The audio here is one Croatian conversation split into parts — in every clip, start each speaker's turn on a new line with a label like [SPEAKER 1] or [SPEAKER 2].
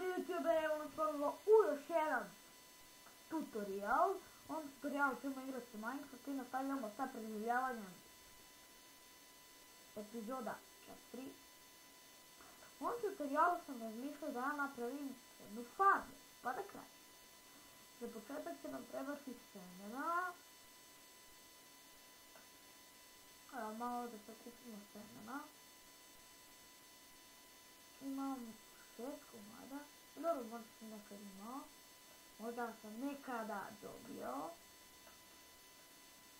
[SPEAKER 1] YouTube, evo nas ponovno u još jedan tutorial. On tutorial ćemo igrati Minecraft i nastavljamo sa preživljavanjem epizoda 4. U ovom tutorialu sam razmišljao da ja napravim jednu farmu, pa da kraj. Za početak će nam trebati semena. Evo malo da sakupimo semena. Imam 6 komada. Dobro, možda sam nekad imao. Možda sam nekada dobio.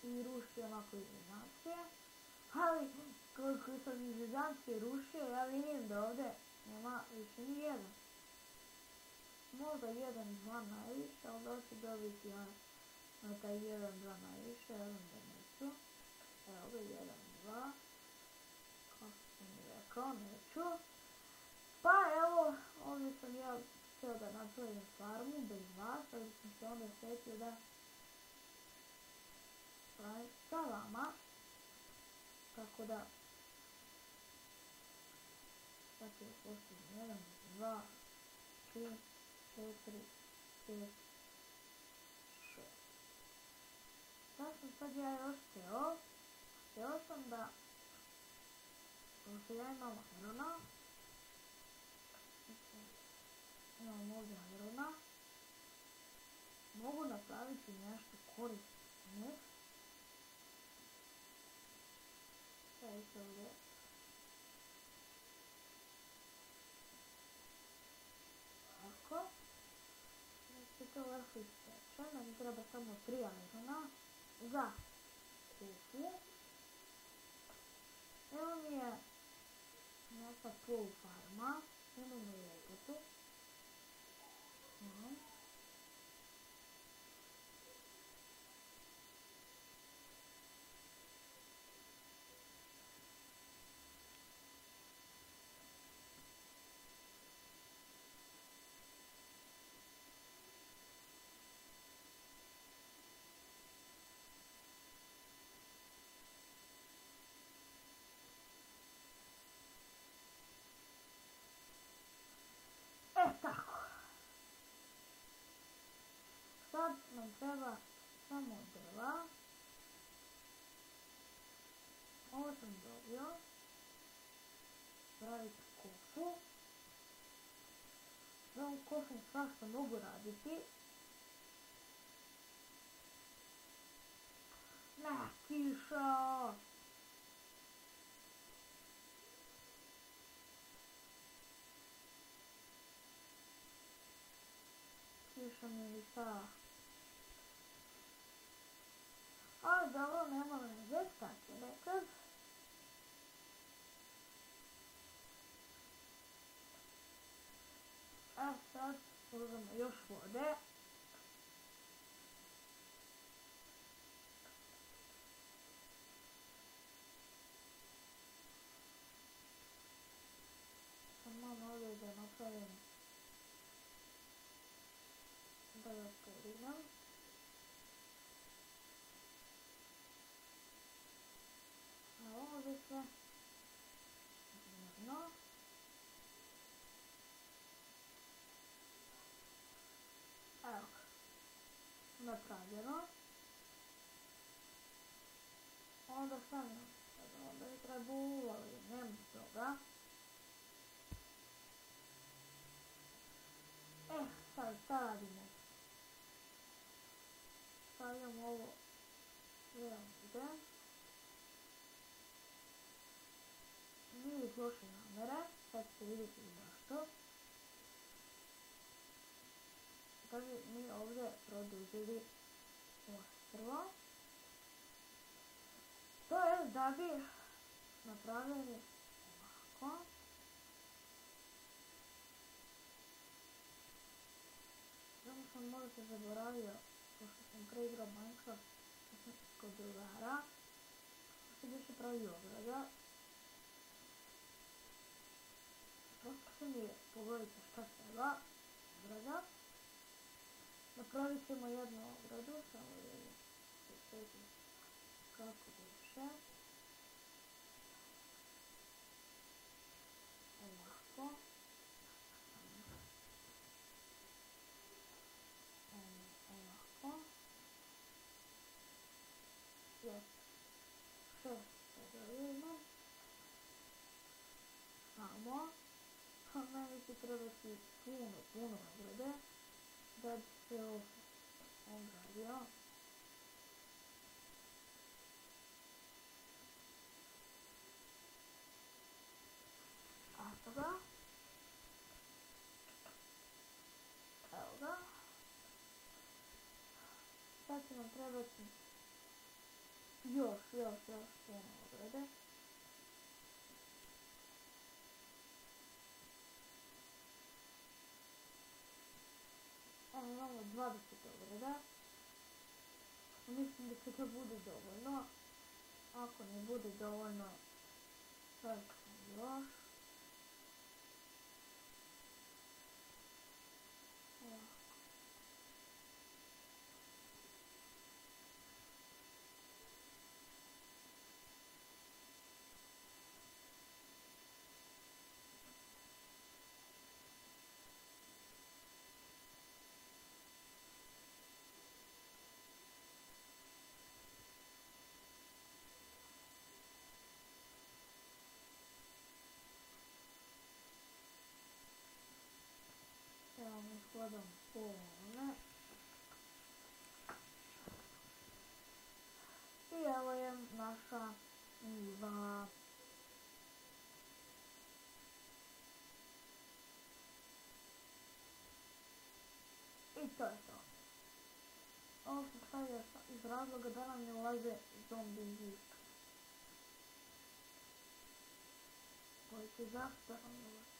[SPEAKER 1] I rušio onako iz izancije. Ali, koliko sam iz izancije rušio, ja vidim da ovdje nema više ni jedan. Možda 1-2 najviše, ali da ću dobiti na taj 1-2 najviše, ja znam da neću. Evo ga 1-2. Kako sam mi rekao, neću. Pa evo, ovdje sam ja htio da napravim farmu bez vas, ali sam se onda sjetio da pravim sa vama. Tako da, sad ću postavim 1, 2, 3, 4, 5, 6. Šta sam sad ja još htio? Htio sam da, pošto ja imam irona, imam ovdje irona, mogu napraviti nešto korisno. Vidite ovdje. Ovako. Znači to vrhu ispečem, meni treba samo 3 irona za kufu. Evo mi je neka pol farma, imamo lopotu. Tako. Sad nam treba samo drva. Ovo sam dobio. Praviti kofu. Za ovom kofom svašta mogu raditi. Ne, kiša! Kiša mi je šta? Ali dobro, nema veze, tako je nekad. Sad uzmemo još vode. Sam malo ovdje da napravim. Da ga podignam. A ovdje sve mirno. Evo ga. Napravljeno. Onda stavljam. Onda je trebalo, ali nema toga. Sad šta radimo? Stavljam ovo sve ovdje. Nije iz loše namere, sad ćete vidjeti zašto. Da bi mi ovdje produžili ostrvo. To je da bi napravili ovako. Samo sam možda se zaboravio, pošto sam preigrao Minecraft kod drugara, što bi se pravi ograđa. Prosto se mi pogledajte šta treba, ograđa. Napravit ćemo jednu ogradu, samo da se sjetim kako više. Ovako. Da vidimo. Samo. Meni će trebati puno nagrade da bi se ogradio. Eto ga. Evo ga. Sad će nam trebati još puno ograde. Evo imamo 20 ograda. Mislim da će to bude dovoljno. Ako ne bude dovoljno, sad ćemo još. Evo mi skladam polone. I evo je naša njiva. I to je to. Ovo sam stavio iz razloga da nam ne ulaze zombi. Koji će zašto nam ne ulaze.